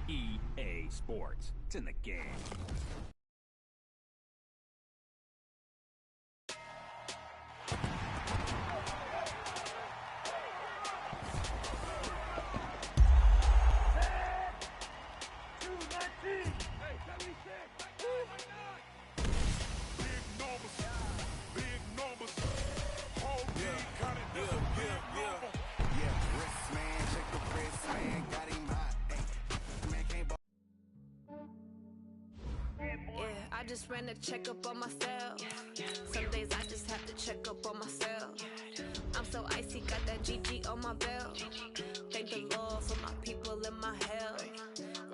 EA Sports. It's in the game. I just ran a checkup on myself. Some days I just have to check up on myself. I'm so icy, got that GG on my belt. Thank the Lord for my people and my health.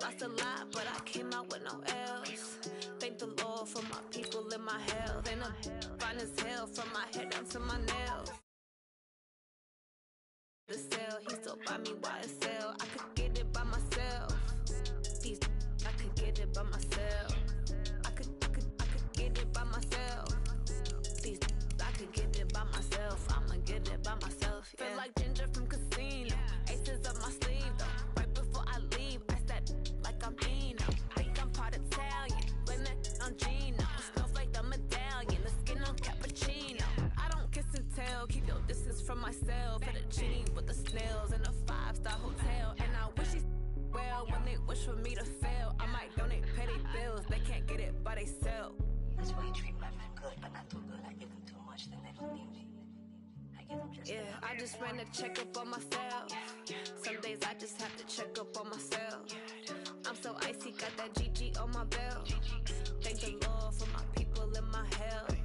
Lost a lot, but I came out with no else. Thank the Lord for my people and my health. And I'm fine as hell from my head down to my nails. The cell, he still buy me YSL. I could get it by myself. I could get it by myself. I could get it by myself. I could get it by myself. I'ma get it by myself. Yeah. Feel like Ginger from Casino. Aces up my sleeve though. Right before I leave, I step like I'm Dino. Think I'm part Italian. Blame that on Gino. Snowflake the medallion. The skin on cappuccino. I don't kiss and tell. Keep your distance from myself. At a genie with the snails in a 5-star hotel. And I wish he's well when they wish for me to fail. I might donate petty bills. They can't get it by themselves. That's why you treat women good, but not too good. I give them too much, then they don't need me. I give them just I just ran a checkup on myself. Some days I just have to check up on myself. I'm so icy, got that GG on my belt. Thank the Lord for my people and my health.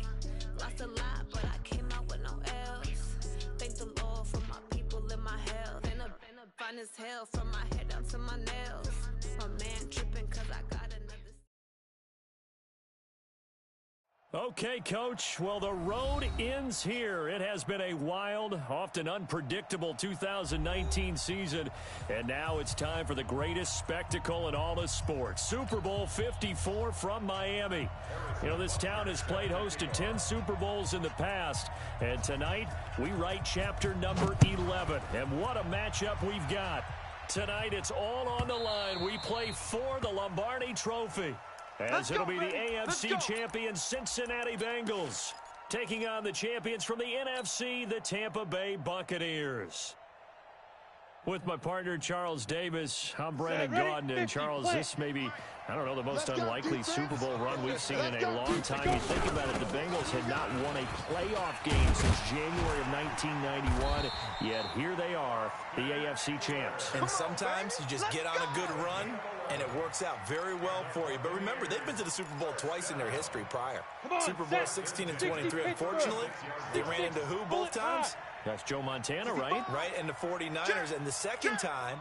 Lost a lot, but I came out with no else. Thank the Lord for my people and my health. And I'm fine as hell from my head down to my nails. My man tripping cause I got another. Okay, Coach. Well, the road ends here. It has been a wild, often unpredictable 2019 season. And now it's time for the greatest spectacle in all of sports. Super Bowl 54 from Miami. You know, this town has played host to 10 Super Bowls in the past. And tonight, we write chapter number 11. And what a matchup we've got. Tonight, it's all on the line. We play for the Lombardi Trophy. As it'll be the AFC champion Cincinnati Bengals taking on the champions from the NFC, the Tampa Bay Buccaneers. With my partner, Charles Davis, I'm Brandon Gaudin. And Charles, this may be, I don't know, the most unlikely Super Bowl run we've seen in a long time. You think about it, the Bengals had not won a playoff game since January of 1991, yet here they are, the AFC champs. And sometimes you just get on a good run, and it works out very well for you. But remember, they've been to the Super Bowl twice in their history prior. Super Bowl 16 and 23. Unfortunately, they ran into who both times? That's Joe Montana, right? Right, and the 49ers. And the second time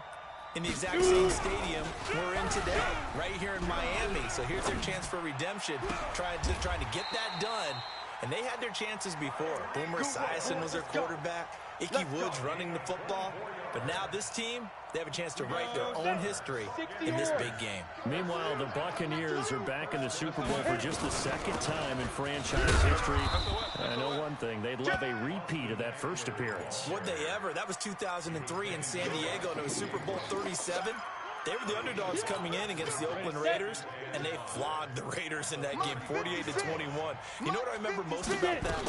in the exact same stadium we're in today, right here in Miami. So here's their chance for redemption, trying to get that done. And they had their chances before. Boomer Esiason was their quarterback. Ickey Woods running the football. But now this team, they have a chance to write their own history in this big game. Meanwhile, the Buccaneers are back in the Super Bowl for just the second time in franchise history. I know one thing, they'd love a repeat of that first appearance. Would they ever? That was 2003 in San Diego, and it was Super Bowl 37. They were the underdogs coming in against the Oakland Raiders, and they flogged the Raiders in that game, 48-21. You know what I remember most about that?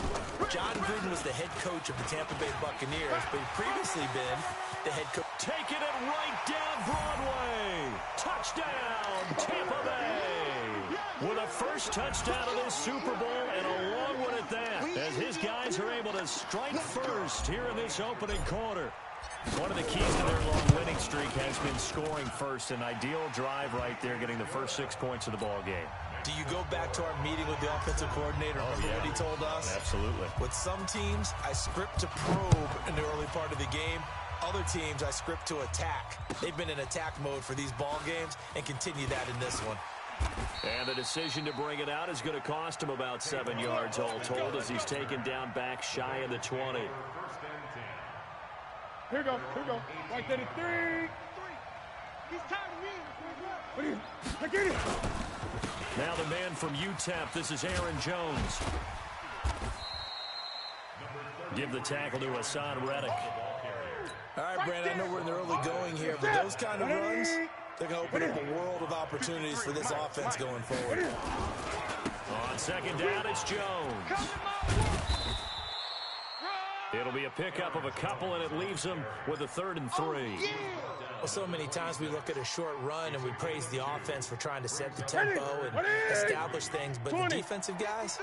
John Gruden was the head coach of the Tampa Bay Buccaneers, but he'd previously been the head coach. Taking it right down Broadway. Touchdown, Tampa Bay. With a first touchdown of this Super Bowl, and a long one at that, as his guys are able to strike first here in this opening quarter. One of the keys to their long winning streak has been scoring first. An ideal drive right there, getting the first 6 points of the ball game. Do you go back to our meeting with the offensive coordinator? Remember what he told us? Absolutely. With some teams, I script to probe in the early part of the game. Other teams, I script to attack. They've been in attack mode for these ball games and continue that in this one. And the decision to bring it out is going to cost him about 7 yards all told, as he's taken down back shy of the 20. Here we go. Right there, 3. He's tired of me. I get it. Now the man from UTEP, this is Aaron Jones. Give the tackle to Hassan Reddick. All right, Brandon, I know we're in the early going here, but those kind of runs, They're going to open up a world of opportunities for this offense going forward. On second down, it's Jones. It'll be a pickup of a couple, and it leaves them with a 3rd and 3. Well, so many times we look at a short run and we praise the offense for trying to set the tempo and establish things, but the defensive guys,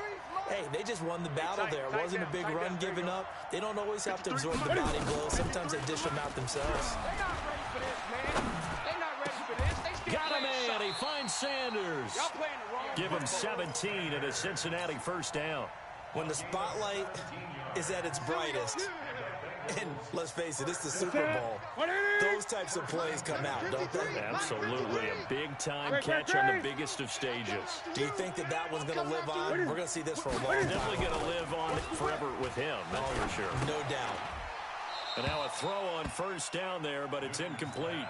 hey, they just won the battle there. It wasn't a big run given up. They don't always have to absorb the body blows. Sometimes they dish them out themselves. Got a man. He finds Sanders. Give him 17 and a Cincinnati first down. When the spotlight is at its brightest, and let's face it, it's the Super Bowl, those types of plays come out, don't they? Absolutely. A big-time catch on the biggest of stages. Do you think that that one's going to live on? We're going to see this for a long time. Definitely going to live on forever with him, that's for sure. No doubt. And now a throw on first down there, but it's incomplete.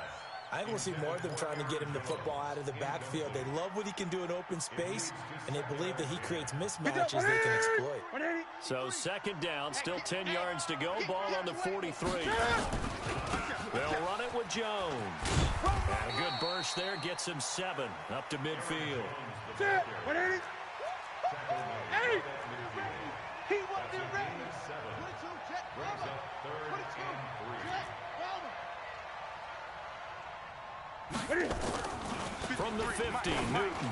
I think we'll see more of them trying to get him the football out of the backfield. They love what he can do in open space, and they believe that he creates mismatches they can exploit. So second down, still 10 yards to go. Ball on the 43. They'll run it with Jones. And a good burst there gets him 7 up to midfield. From the 50, Newton.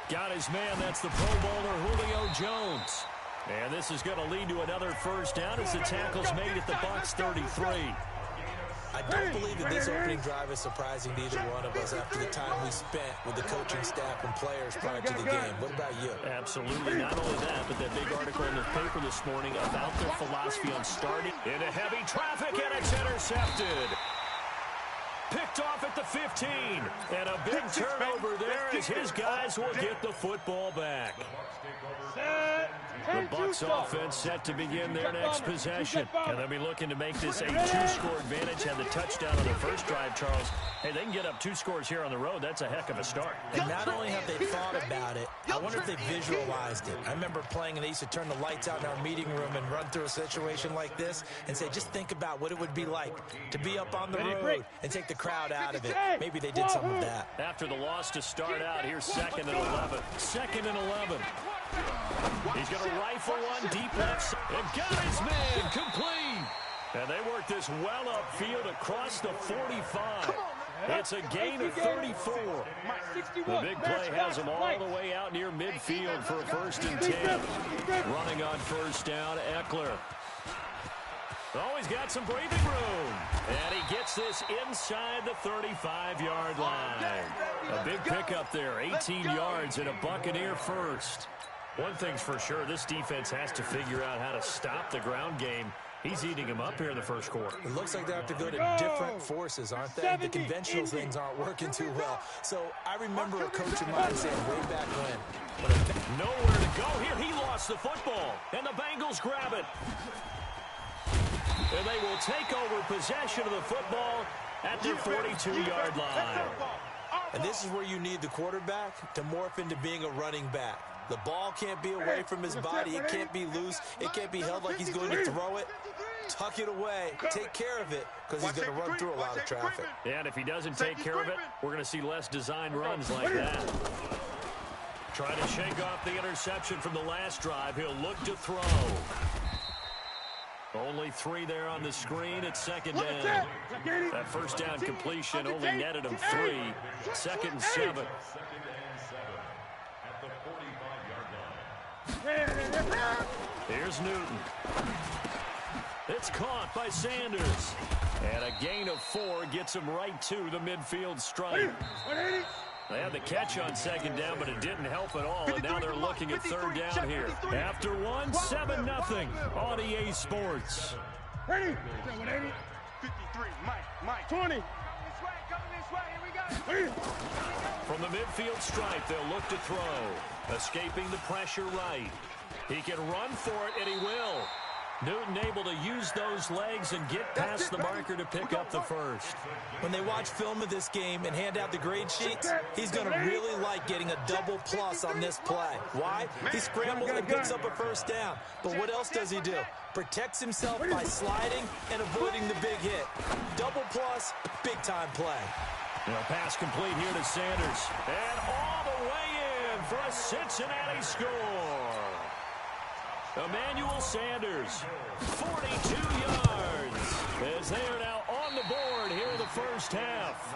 Got his man, that's the Pro Bowler Julio Jones. And this is going to lead to another first down as the tackle's made at the Bucs 33. I don't believe that this opening drive is surprising to either one of us after the time we spent with the coaching staff and players prior to the game. What about you? Absolutely. Not only that, but that big article in the paper this morning about their philosophy on starting into heavy traffic, and it's intercepted. Picked off at the 15, and a big turnover there as his guys will get the football back. The Bucs offense set to begin their next possession, and they'll be looking to make this a 2-score advantage. Had the touchdown on their first drive, Charles. Hey, they can get up 2 scores here on the road. That's a heck of a start. And not only have they thought about it, I wonder if they visualized it. I remember playing, and they used to turn the lights out in our meeting room and run through a situation like this and say, just think about what it would be like to be up on the road and take the crowd out of it. Maybe they did some of that. After the loss to start out, here's 2nd and 11. 2nd and 11. He's going to rifle one deep left side. And got his man complete. And they work this well upfield across the 45. It's a gain of 34. The big play has them all the way out near midfield for a 1st and 10. Running on first down, Eckler. Oh, he's got some breathing room. And he gets this inside the 35-yard line. A big pickup there, 18 yards and a Buccaneer first. One thing's for sure, this defense has to figure out how to stop the ground game. He's eating him up here in the first quarter. It looks like they have to go to different forces, aren't they? The conventional things aren't working too well. So I remember a coach of mine saying way back when. Nowhere to go here. He lost the football, and the Bengals grab it. And they will take over possession of the football at their 42-yard line. And this is where you need the quarterback to morph into being a running back. The ball can't be away from his body. It can't be loose. It can't be held like he's going to throw it. Tuck it away. Take care of it because he's going to run through a lot of traffic. Yeah, and if he doesn't take care of it, we're going to see less designed runs like that. Trying to shake off the interception from the last drive. He'll look to throw. Only 3 there on the screen at 2nd down. That first down completion only netted him 3. 2nd and 7. Here's Newton. It's caught by Sanders. And a gain of 4 gets him right to the midfield stripe. They had the catch on 2nd down, but it didn't help at all. And now they're looking at 3rd down here. After 1, 7-0 on EA Sports. Ready? 53, Mike. 20. From the midfield stripe, they'll look to throw. Escaping the pressure right. He can run for it, and he will. Newton able to use those legs and get past the marker to pick up the first. When they watch film of this game and hand out the grade sheets, he's going to really like getting a double plus on this play. Why? He scrambles and picks up a first down. But what else does he do? Protects himself by sliding and avoiding the big hit. Double plus, big time play. A pass complete here to Sanders. And all the way in for a Cincinnati score. Emmanuel Sanders, 42 yards, as they are now on the board here in the first half.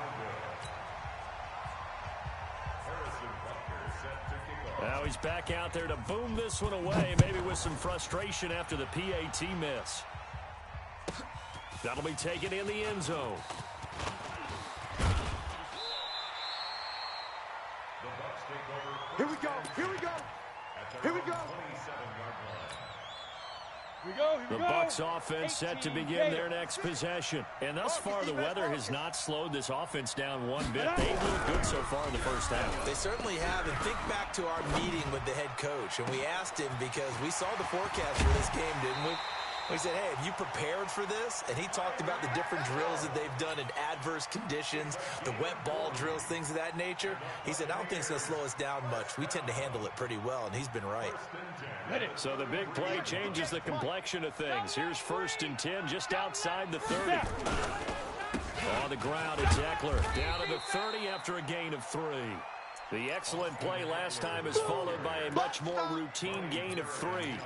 Now he's back out there to boom this one away, maybe with some frustration after the PAT miss. That'll be taken in the end zone. Here we go. Here we go. Here we go. The Bucs offense set to begin their next possession. And thus far, the weather has not slowed this offense down one bit. They've looked good so far in the first half. They certainly have. And think back to our meeting with the head coach. And we asked him because we saw the forecast for this game, didn't we? We said, hey, have you prepared for this? And he talked about the different drills that they've done in adverse conditions, the wet ball drills, things of that nature. He said, I don't think it's going to slow us down much. We tend to handle it pretty well, and he's been right. So the big play changes the complexion of things. Here's 1st and 10 just outside the 30. On the ground, it's Eckler. Down to the 30 after a gain of 3. The excellent play last time is followed by a much more routine gain of 3.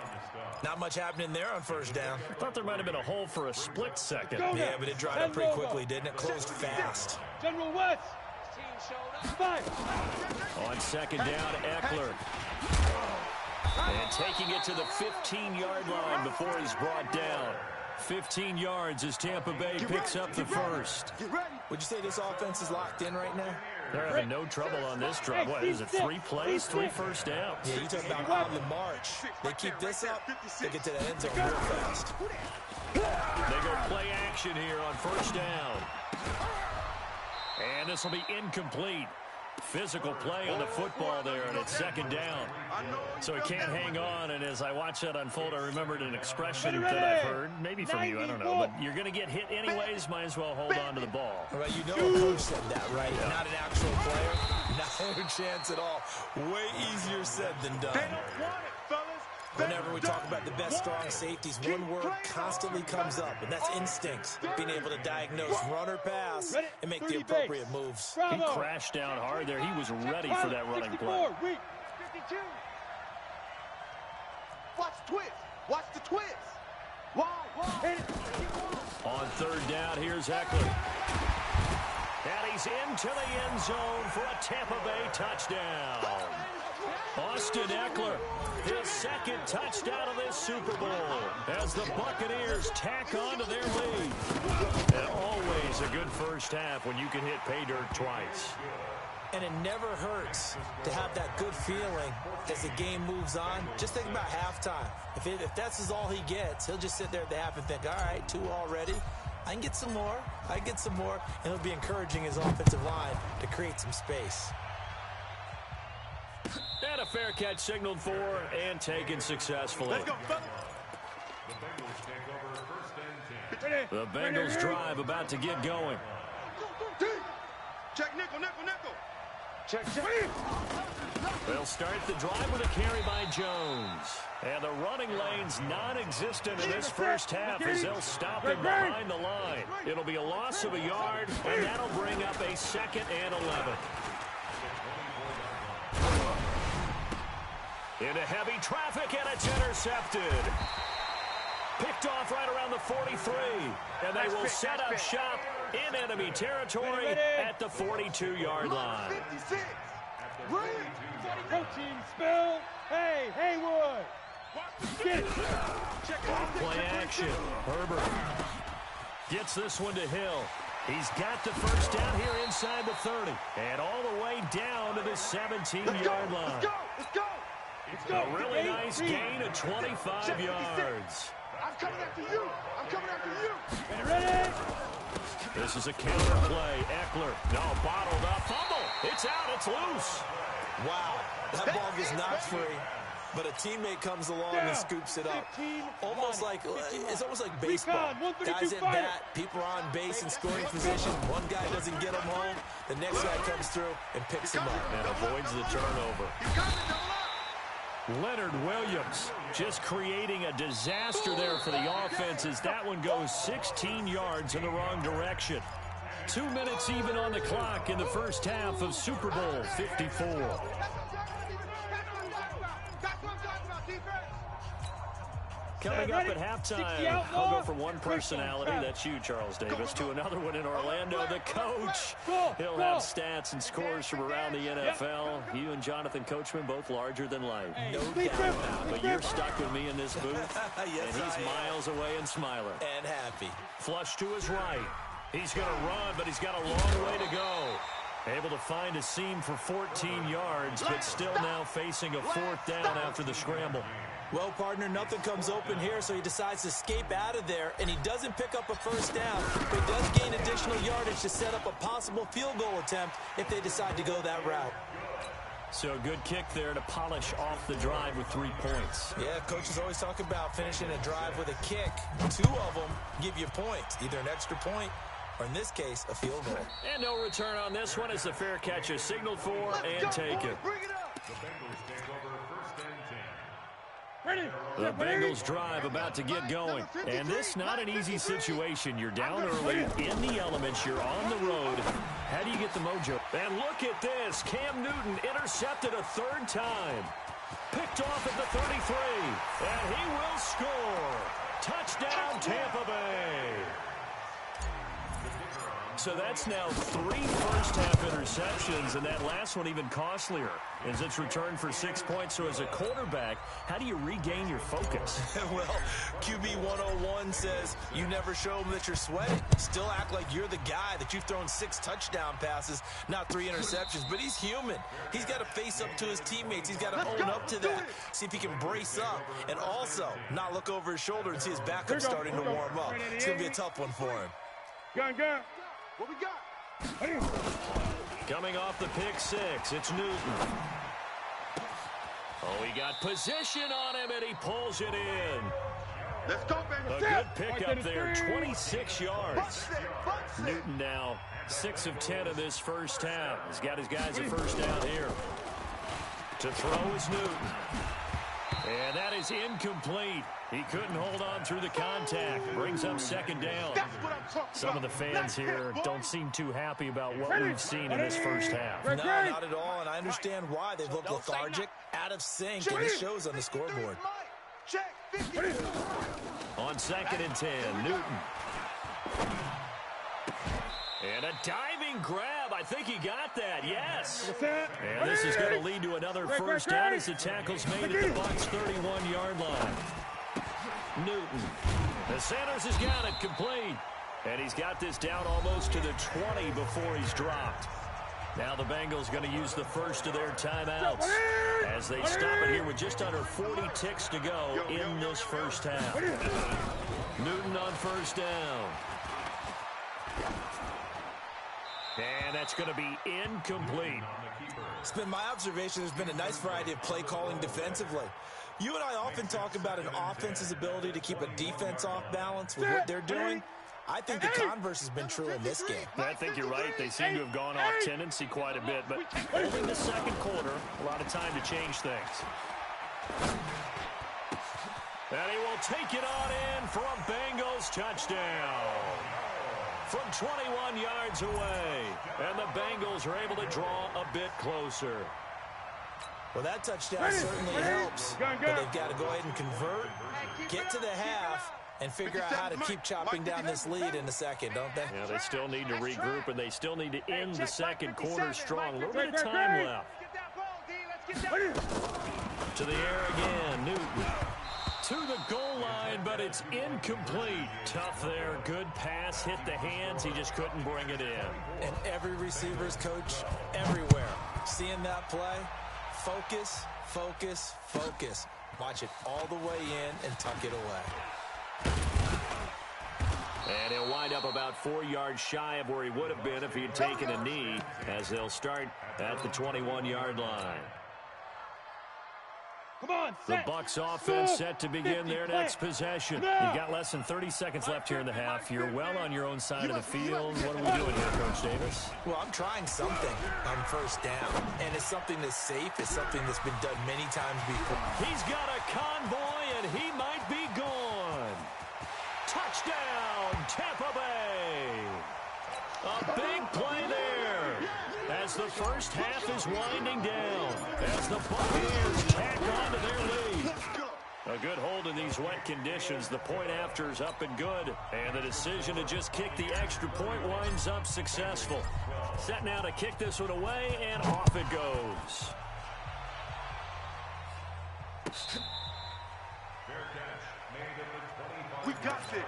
Not much happening there on 1st down. I thought there might have been a hole for a split second. Yeah, but it dried up pretty quickly, didn't it? Closed fast. General West. On 2nd down, Eckler. And taking it to the 15-yard line before he's brought down. 15 yards as Tampa Bay picks up the first. Would you say this offense is locked in right now? They're having no trouble on this drive. What is it, 3 plays, 3 first downs? Yeah, you talk about on the march. They keep this up, they get to that end zone real fast. They go play action here on 1st down. And this will be incomplete. Physical play on the football there, and it's 2nd down. So he can't hang on, and as I watch that unfold, I remembered an expression that I've heard, maybe from you, I don't know, but you're going to get hit anyways, might as well hold on to the ball. Well, you know a coach said that, right? Yeah. Not an actual player. No chance at all. Way easier said than done. They don't want it, fellas. Whenever we talk about the best strong safeties, one word constantly comes up, and that's instinct. Being able to diagnose run or pass and make the appropriate moves. He crashed down hard there. He was ready for that running play. Watch the twist. Watch the twist. On 3rd down, here's Eckler. And he's into the end zone for a Tampa Bay touchdown. Austin Eckler, his 2nd touchdown of this Super Bowl as the Buccaneers tack on to their lead. And always a good first half when you can hit pay dirt twice. And it never hurts to have that good feeling as the game moves on. Just think about halftime. If that's all he gets, he'll just sit there at the half and think, all right, 2 already. I can get some more. I can get some more. And it'll be encouraging his offensive line to create some space. And a fair catch signaled for and taken successfully. Let's go, fellas. The Bengals drive about to get going. Check nickel, nickel, nickel. Check. They'll start the drive with a carry by Jones. And the running lane's non-existent in this first half as they'll stop him behind the line. It'll be a loss of a yard, and that'll bring up a 2nd and 11. Into heavy traffic, and it's intercepted. Picked off right around the 43. And they will set up shop in enemy territory at the 42-yard line. 56. Protein spill. Hey, Haywood. Get it. Play action. Herbert gets this one to Hill. He's got the first down here inside the 30. And all the way down to the 17-yard line. Let's go. Let's go. A really nice gain of 25 yards. I'm coming after you. I'm coming after you. Ready? This is a counter play. Eckler, no, bottled up. Fumble. It's out. It's loose. Wow. That ball gets knocked free, but a teammate comes along and scoops it up. Almost like, it's almost like baseball. Guys at bat, people are on base in scoring position. One guy doesn't get him home. The next guy comes through and picks him up. And avoids the turnover. Leonard Williams just creating a disaster there for the offense as that one goes 16 yards in the wrong direction. 2 minutes even on the clock in the first half of Super Bowl 54. Coming up at halftime, I'll go from one personality, that's you, Charles Davis, to another one in Orlando, the coach. He'll have stats and scores from around the NFL. You and Jonathan Coachman, both larger than life. No doubt about it. But you're stuck with me in this booth, Yes, and he's miles away and smiling. And happy. Flush to his right. He's going to run, but he's got a long way to go. Able to find a seam for 14 yards, but still now facing a fourth down after the scramble. Well, partner, nothing comes open here, so he decides to escape out of there, and he doesn't pick up a first down, but he does gain additional yardage to set up a possible field goal attempt if they decide to go that route. So a good kick there to polish off the drive with 3 points. Yeah, coaches always talk about finishing a drive with a kick. 2 of them give you points, either an extra point or, in this case, a field goal. And no return on this one as the fair catch is signaled for and taken. The Bengals drive about to get going. And this not an easy situation. You're down early, in the elements, you're on the road. How do you get the mojo? And look at this. Cam Newton intercepted a 3rd time. Picked off at the 33. And he will score. Touchdown, Tampa Bay. So that's now 3 first-half interceptions, and that last one even costlier as it's returned for 6 points. So as a quarterback, how do you regain your focus? Well, QB 101 says you never show them that you're sweating. Still act like you're the guy, that you've thrown 6 touchdown passes, not 3 interceptions. But he's human. He's got to face up to his teammates. He's got to own up to that, see if he can brace up, and also not look over his shoulder and see his backup starting to warm up. It's going to be a tough one for him. Gun. What we got? Coming off the pick 6, it's Newton. Oh, he got position on him, and he pulls it in. Let's go, baby. A good pick up there, 26 yards. Newton now 6 of 10 of this first half. He's got his guys a first down here. To throw is Newton. And that is incomplete. He couldn't hold on through the contact. Brings up 2nd down. Some of the fans here don't seem too happy about what we've seen in this first half. No, not at all, and I understand why. They've looked lethargic, out of sync, and it shows on the scoreboard. On 2nd and 10, Newton. And a diving grab. I think he got that. Yes. And this is going to lead to another first down as the tackle's made at the Bucs' 31-yard line. Newton. The Sanders has got it complete. And he's got this down almost to the 20 before he's dropped. Now the Bengals going to use the first of their timeouts as they stop it here with just under 40 ticks to go in this first half. Newton on first down. And that's going to be incomplete. It's been my observation there's been a nice variety of play calling defensively. You and I often talk about an offense's ability to keep a defense off balance with what they're doing. I think the converse has been true in this game. I think you're right. They seem to have gone off tendency quite a bit, but only in the second quarter, a lot of time to change things. And he will take it on in for a Bengals touchdown. From 21 yards away, and the Bengals are able to draw a bit closer. Well, that touchdown certainly helps, but they've got to go ahead and convert, get to the half, and figure out how to keep chopping down this lead in the second, don't they? Yeah, they still need to regroup, and they still need to end the second quarter strong. A little bit of time left. To the air again, Newton. To the goal line, but it's incomplete. Tough there. Good pass. Hit the hands. He just couldn't bring it in. And every receiver's coach everywhere. Seeing that play, focus, focus, focus. Watch it all the way in and tuck it away. And he'll wind up about 4 yards shy of where he would have been if he had taken a knee, as they'll start at the 21-yard line. The Bucs offense set to begin their next possession. You've got less than 30 seconds left here in the half. You're well on your own side of the field. What are we doing here, Coach Davis? Well, I'm trying something on first down, and it's something that's safe. It's something that's been done many times before. He's got a convoy, and he might be gone. Touchdown, Tampa Bay. A big play there as the first half is winding down, as the Buccaneers tack on to their lead. A good hold in these wet conditions. The point after is up and good, and the decision to just kick the extra point winds up successful. Set now to kick this one away, and off it goes. We got this.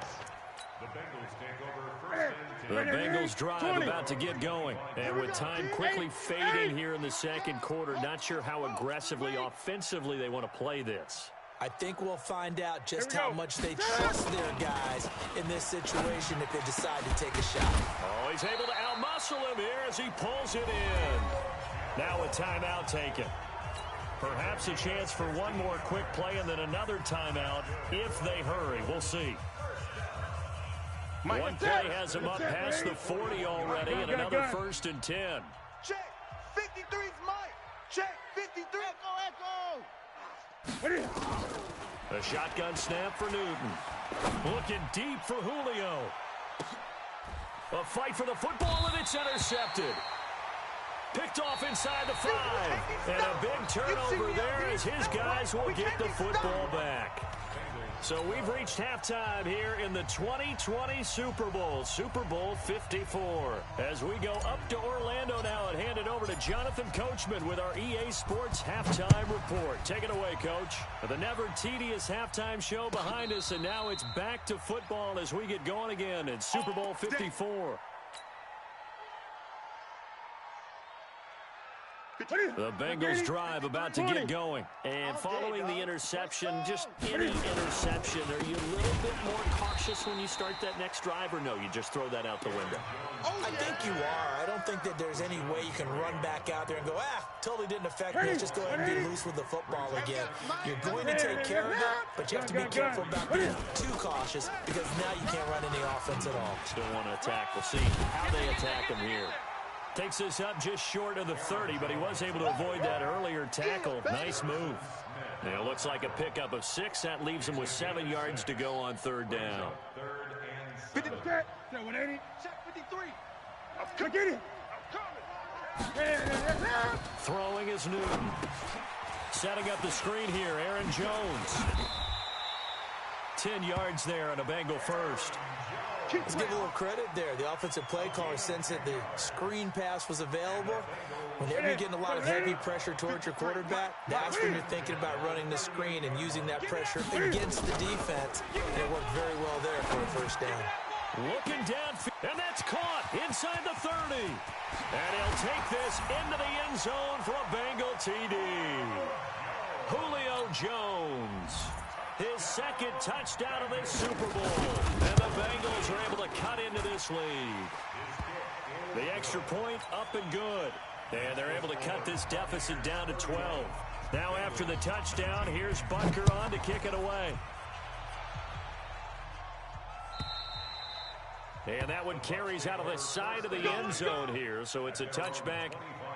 The Bengals drive about to get going. And with time quickly fading here in the second quarter, not sure how aggressively, offensively they want to play this. I think we'll find out just how much they trust their guys in this situation if they decide to take a shot. Oh, he's able to outmuscle him here as he pulls it in. Now a timeout taken. Perhaps a chance for one more quick play and then another timeout if they hurry. We'll see. One play has him up past the 40 already, and another 1st and 10. Check. 53's Mike. Check. 53. Echo. A shotgun snap for Newton. Looking deep for Julio. A fight for the football, and it's intercepted. Picked off inside the 5. And a big turnover there as his guys will get the football back. So we've reached halftime here in the 2020 Super Bowl, Super Bowl 54. As we go up to Orlando now and hand it over to Jonathan Coachman with our EA Sports Halftime Report. Take it away, Coach. The never tedious halftime show behind us, and now it's back to football as we get going again in Super Bowl 54. The Bengals drive about to get going. And following the interception, just any interception, are you a little bit more cautious when you start that next drive, or no, you just throw that out the window? I think you are. I don't think that there's any way you can run back out there and go, totally didn't affect me. Let's just go ahead and be loose with the football again. You're going to take care of it, but you have to be careful about being too cautious because now you can't run any offense at all. Still want to attack. We'll see how they attack him here. Takes this up just short of the 30, but he was able to avoid that earlier tackle. Nice move. Now it looks like a pickup of 6. That leaves him with 7 yards to go on 3rd down. 180. Check 53. I'm getting it. Throwing is Newton. Setting up the screen here, Aaron Jones. 10 yards there on a Bengal first. Let's give a little credit there. The offensive play caller, since that the screen pass was available, whenever you're getting a lot of heavy pressure towards your quarterback, that's when you're thinking about running the screen and using that pressure against the defense. And it worked very well there for a 1st down. Looking downfield, and that's caught inside the 30. And he'll take this into the end zone for a Bengal TD. Julio Jones. His 2nd touchdown of this Super Bowl. And the Bengals are able to cut into this lead. The extra point up and good. And they're able to cut this deficit down to 12. Now after the touchdown, here's Butker on to kick it away. And that one carries out of the side of the end zone here. So it's a touchback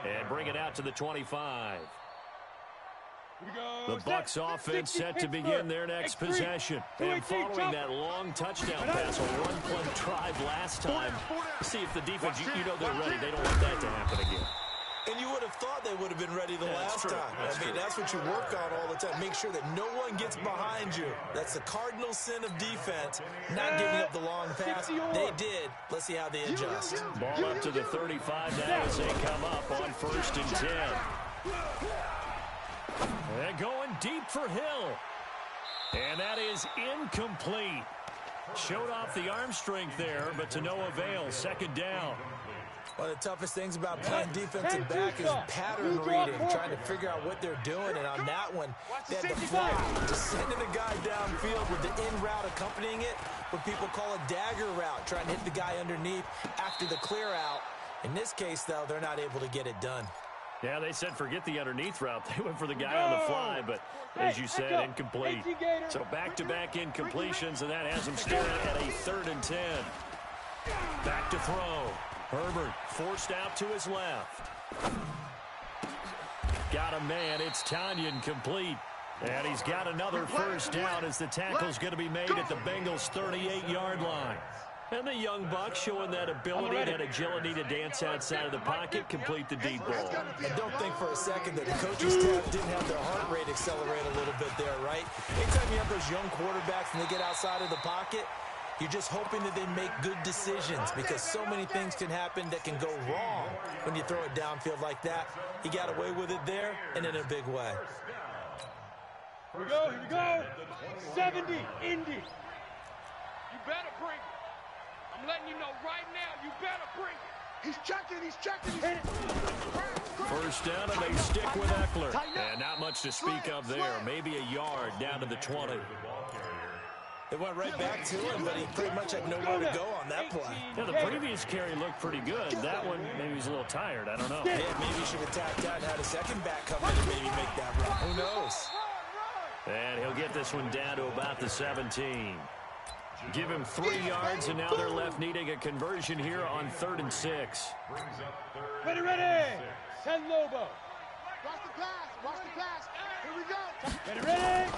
and bring it out to the 25. The Bucs offense set to begin their next possession. And following that long touchdown pass, a one-play drive last time, see if the defense, you know they're ready. They don't want that to happen again. And you would have thought they would have been ready the last time. I mean, that's what you work on all the time. Make sure that no one gets behind you. That's the cardinal sin of defense, not giving up the long pass. They did. Let's see how they adjust. Ball up to the 35 now as they come up on 1st and 10. And going deep for Hill. And that is incomplete. Showed off the arm strength there, but to no avail. 2nd down. One of the toughest things about playing defensive back is pattern reading, trying to figure out what they're doing. And on that one, they had to fly, just sending the guy downfield with the in route accompanying it, what people call a dagger route, trying to hit the guy underneath after the clear out. In this case, though, they're not able to get it done. Yeah, they said forget the underneath route. They went for the guy on the fly, but as you said, incomplete. So back-to-back incompletions, and that has them staring at a 3rd and 10. Back to throw. Herbert forced out to his left. Got a man. It's Tanyan complete. And he's got another 1st down as the tackle's going to be made at the Bengals' 38-yard line. And the young buck showing that ability and that agility to dance outside of the pocket, complete the deep ball. And don't think for a second that the coaching staff didn't have their heart rate accelerate a little bit there, right? Anytime you have those young quarterbacks and they get outside of the pocket, you're just hoping that they make good decisions because so many things can happen that can go wrong when you throw it downfield like that. He got away with it there and in a big way. Here we go, here we go. 70, Indy. You better bring it. I'm letting you know right now, you better bring it. He's checking, he's checking. First down, and they stick with Eckler. And not much to speak of there. Maybe a yard down to the 20. They went right back to him, but he pretty much had nowhere to go on that play. Yeah, the previous carry looked pretty good. That one, maybe he's a little tired. I don't know. Yeah, maybe he should have tapped out and had a second back come in and maybe make that run. Who knows? And he'll get this one down to about the 17. Give him 3 yards, and now they're left needing a conversion here on 3rd and 6. Ready, ready. Send Lobo. Watch the pass, watch the pass. Here we go. Ready, ready.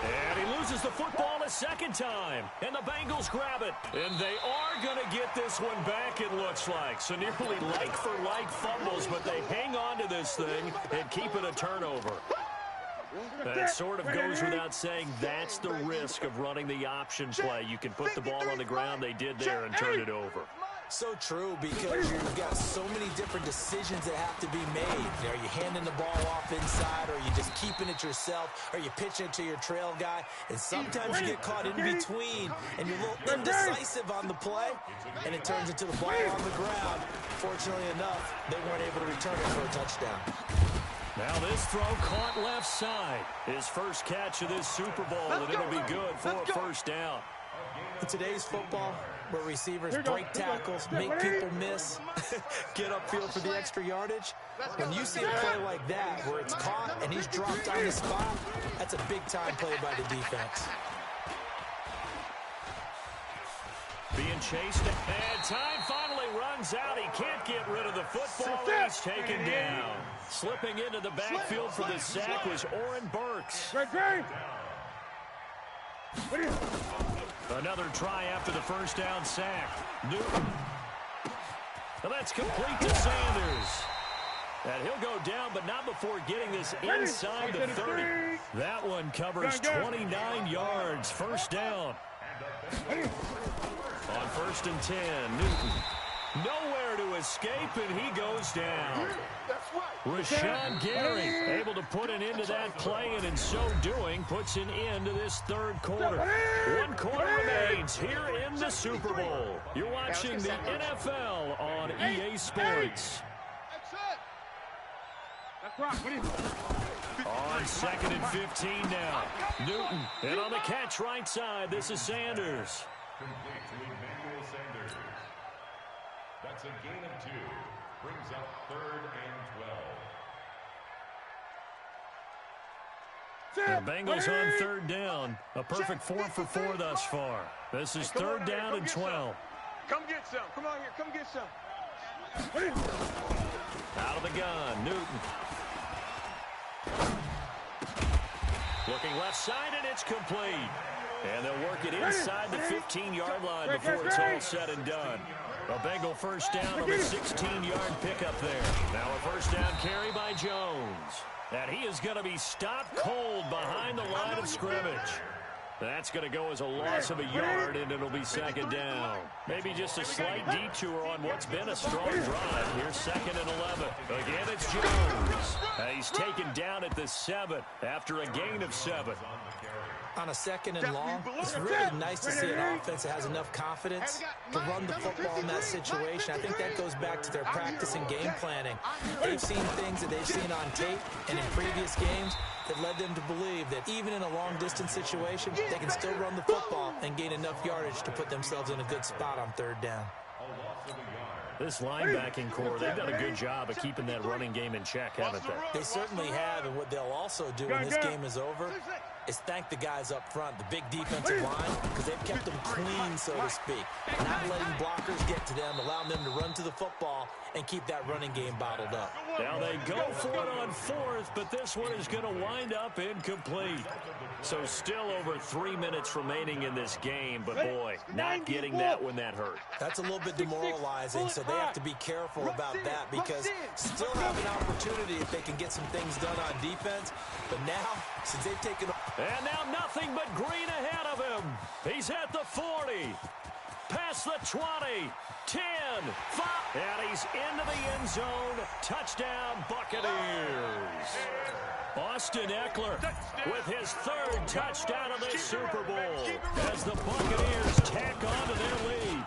And he loses the football a second time. And the Bengals grab it. And they are going to get this one back, it looks like. So nearly like-for-like fumbles, but they hang on to this thing and keep it a turnover. That sort of goes without saying. That's the risk of running the option play. You can put the ball on the ground. They did there and turn it over. So true, because you've got so many different decisions that have to be made. Are you handing the ball off inside, or are you just keeping it yourself? Are you pitching it to your trail guy? And sometimes you get caught in between, and you're a little indecisive on the play, and it turns into the ball on the ground. Fortunately enough, they weren't able to return it for a touchdown. Now this throw caught left side. His first catch of this Super Bowl, and it'll be good for a first down. In today's football, where receivers break tackles, make people miss, get upfield for the extra yardage, when you see a play like that where it's caught and he's dropped on the spot, that's a big-time play by the defense. Being chased, and time finally runs out. He can't get rid of the football. He's taken down. Slipping into the backfield for the sack was Oren Burks. Another try after the first down sack. Newton. And that's complete to Sanders. And he'll go down, but not before getting this inside the 30. That one covers 29 yards. First down. On 1st and 10, Newton. Nowhere to escape, and he goes down. Rashawn Gary able to put an end to that play, and in so doing, puts an end to this 3rd quarter. 1 quarter remains here in the Super Bowl. You're watching the NFL on EA Sports. On 2nd and 15 now. Newton, and on the catch right side, this is Sanders. Complete to Emmanuel Sanders. That's a gain of 2. Brings up 3rd and 12. The Bengals on 3rd down. A perfect 4 for 4 thus far. This is 3rd down and 12. Come get some. Come on here. Come get some. Out of the gun, Newton. Looking left side, and it's complete. And they'll work it inside the 15-yard line before it's all said and done. A Bengal first down on the 16-yard pickup there. Now a first down carry by Jones. And he is going to be stopped cold behind the line of scrimmage. That's going to go as a loss of a yard, and it'll be 2nd down. Maybe just a slight detour on what's been a strong drive. Here's 2nd and 11. Again, it's Jones. He's taken down at the 7 after a gain of 7. On a 2nd and long, it's really nice to see an offense that has enough confidence to run the football in that situation. I think that goes back to their practice and game planning. They've seen things that they've seen on tape and in previous games that led them to believe that even in a long-distance situation, they can still run the football and gain enough yardage to put themselves in a good spot on 3rd down. This linebacking core, they've done a good job of keeping that running game in check, haven't they? They certainly have, and what they'll also do when this game is over, is thank the guys up front, the big defensive line, because they've kept them clean, so to speak. Not letting blockers get to them, allowing them to run to the football and keep that running game bottled up. Now they go for it on fourth, but this one is going to wind up incomplete. So still over 3 minutes remaining in this game, but boy, not getting that one that hurt. That's a little bit demoralizing, so they have to be careful about that because still have an opportunity if they can get some things done on defense. But now, since they've taken... And now nothing but green ahead of him. He's at the 40, past the 20, 10, 5, and he's into the end zone. Touchdown, Buccaneers. Austin Eckler with his third touchdown of this Super Bowl as the Buccaneers tack on to their lead.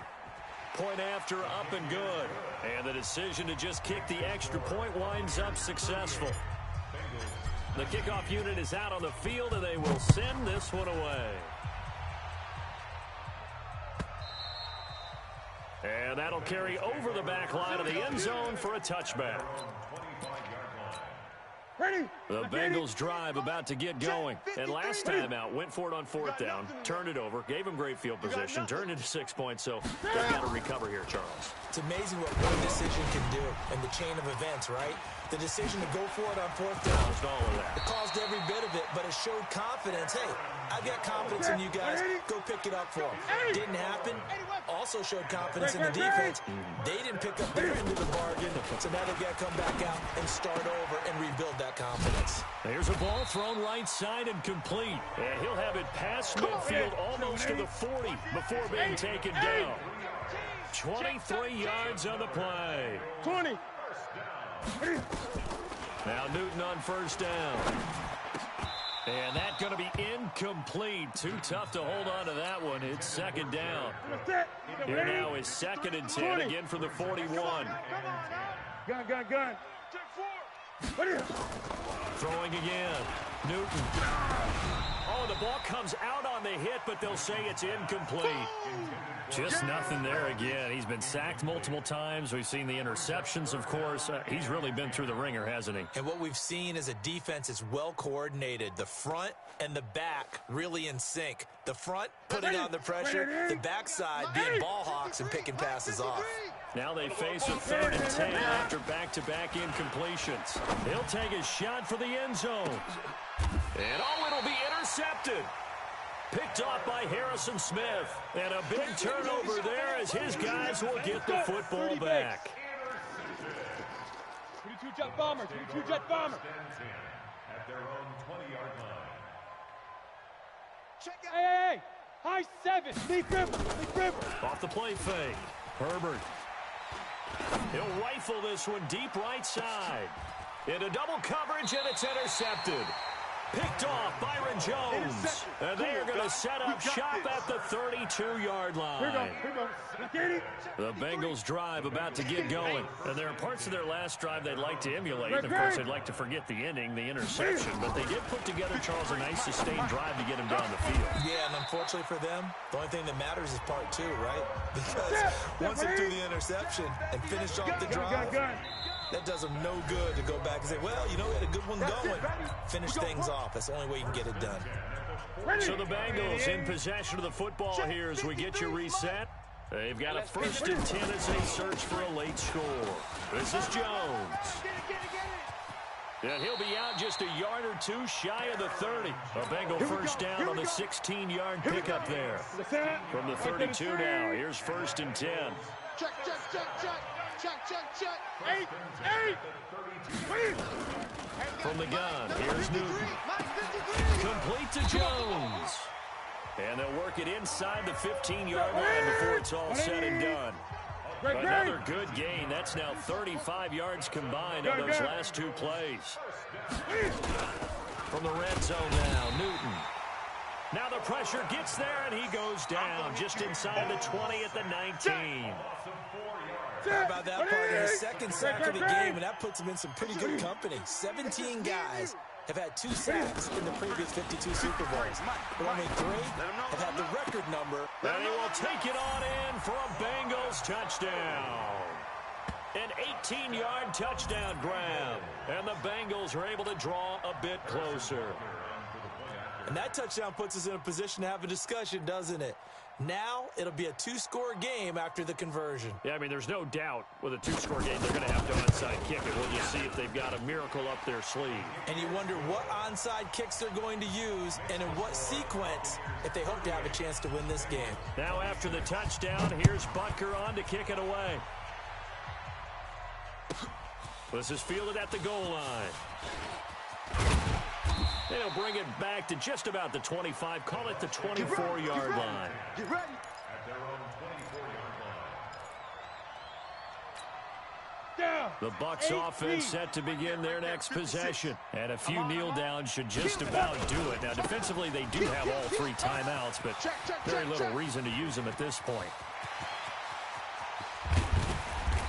Point after, up and good. And the decision to just kick the extra point winds up successful. The kickoff unit is out on the field, and they will send this one away. And that'll carry over the back line of the end zone for a touchback. The Bengals drive about to get going. And last time out, went for it on fourth down, turned it over, gave him great field position, turned it to 6 points, so they've got to recover here, Charles. It's amazing what one decision can do in the chain of events, right? The decision to go for it on fourth down. Caused all of that. It caused every bit of it, but it showed confidence. Hey, I've got confidence in you guys. Go pick it up for them. Didn't happen. Also showed confidence in the defense. They didn't pick up their end of the bargain, so now they've got to come back out and start over and rebuild that confidence. There's a ball thrown right side and complete. And he'll have it past midfield almost to the 40 before being taken down. 23 yards on the play. 20. Now Newton on first down. And that's going to be incomplete. Too tough to hold on to that one. It's second down. Here now is 2nd and 10, again from the 41. Gun. Throwing again. Newton. Oh, the ball comes out on the hit, but they'll say it's incomplete. Just nothing there again. He's been sacked multiple times. We've seen the interceptions, of course. He's really been through the ringer, hasn't he? And what we've seen is a defense that's well coordinated. The front and the back really in sync. The front putting on the pressure, the backside being ball hawks and picking passes off. Now they face a 3rd and 10 after back-to-back incompletions. He'll take a shot for the end zone. And it'll be intercepted. Picked off by Harrison Smith. And a big turnover there as his guys will get the football back. 22 jet bomber. At their own 20-yard line. Hey. High 7. Leaf River. Off the play fake. Herbert. He'll rifle this one deep right side. Into double coverage, and it's intercepted. Picked off Byron Jones. And they are going to set up shop at the 32-yard line. Here we go. The Bengals drive about to get going. And there are parts of their last drive they'd like to emulate. And of course, they'd like to forget the inning, the interception. But they did put together, Charles, a nice sustained drive to get him down the field. Yeah, and unfortunately for them, the only thing that matters is part 2, right? Because once they do the interception and finish off the drive, that does them no good to go back and say, well, we had a good one going. Finish things off. That's the only way you can get it done. So the Bengals in possession of the football here as we get you reset. They've got a 1st and 10 as they search for a late score. This is Jones. And he'll be out just a yard or two shy of the 30. A Bengal first down on the 16-yard pickup there. From the 32 now, here's 1st and 10. Check. Eight. From the gun, here's Newton. Complete to Jones. And they'll work it inside the 15-yard line before it's all said and done. Another good gain. That's now 35 yards combined on those last 2 plays. From the red zone now, Newton. Now the pressure gets there, and he goes down just inside the 20 at the 19. How about that part in his 2nd sack of the game, and that puts him in some pretty good company. 17 guys have had 2 sacks in the previous 52 Super Bowls, but only 3 have had the record number. And he will take it on in for a Bengals touchdown. An 18-yard touchdown grab, and the Bengals are able to draw a bit closer. And that touchdown puts us in a position to have a discussion, doesn't it? Now it'll be a two-score game after the conversion. Yeah, I mean, there's no doubt with a two-score game they're going to have to onside kick it. We'll just see if they've got a miracle up their sleeve. And you wonder what onside kicks they're going to use and in what sequence if they hope to have a chance to win this game. Now after the touchdown, here's Butker on to kick it away. This is fielded at the goal line. They'll bring it back to just about the 25. Call it the 24-yard line. Get ready. At their own 24-yard line. Down. The Bucs offense set to begin their next possession. And a few kneel downs should just about do it. Now, defensively, they do have all 3 timeouts, but very little reason to use them at this point.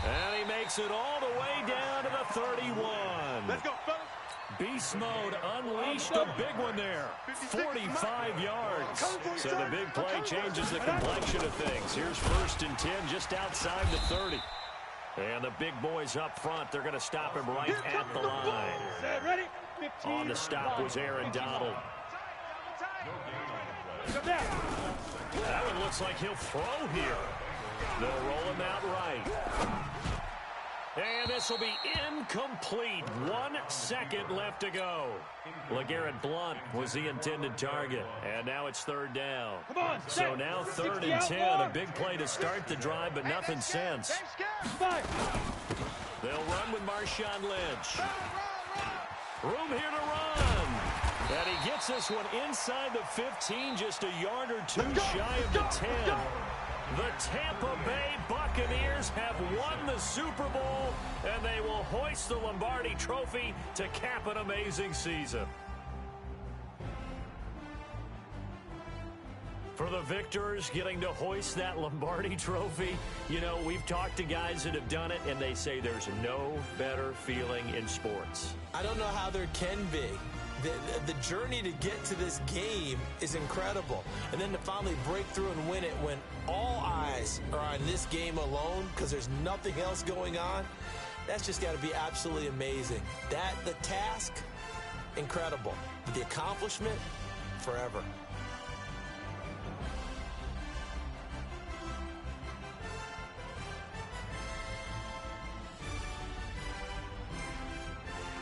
And he makes it all the way down to the 31. Let's go, fellas. Beast mode unleashed, a big one there. 45 yards. So the big play changes the complexion of things. Here's 1st and 10 just outside the 30. And the big boys up front, they're going to stop him right at the line. Ready? On the stop was Aaron Donald. That one looks like he'll throw here. They'll roll him out right. And this will be incomplete. 1 second left to go. LeGarrette Blount was the intended target. And now it's 3rd down. So now 3rd and 10. A big play to start the drive, but nothing since. They'll run with Marshawn Lynch. Room here to run. And he gets this one inside the 15, just a yard or 2 shy of the 10. The Tampa Bay Buccaneers have won the Super Bowl, and they will hoist the Lombardi Trophy to cap an amazing season. For the victors getting to hoist that Lombardi Trophy, you know, we've talked to guys that have done it, and they say there's no better feeling in sports. I don't know how there can be. The journey to get to this game is incredible. And then to finally break through and win it when all eyes are on this game alone because there's nothing else going on, that's just got to be absolutely amazing. The task, incredible. But the accomplishment, forever.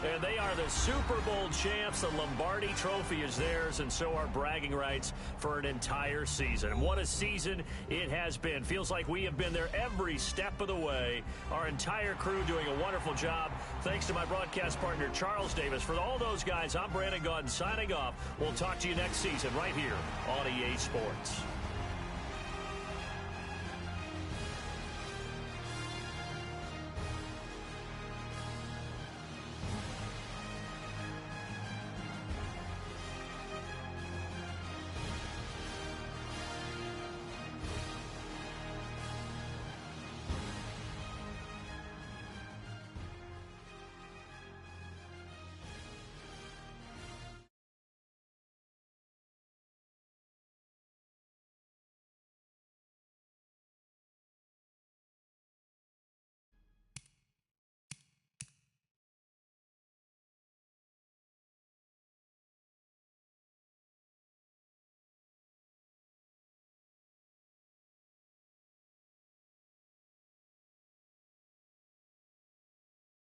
And they are the Super Bowl champs. The Lombardi Trophy is theirs, and so are bragging rights for an entire season. What a season it has been. Feels like we have been there every step of the way. Our entire crew doing a wonderful job. Thanks to my broadcast partner, Charles Davis. For all those guys, I'm Brandon Gaudin signing off. We'll talk to you next season right here on EA Sports.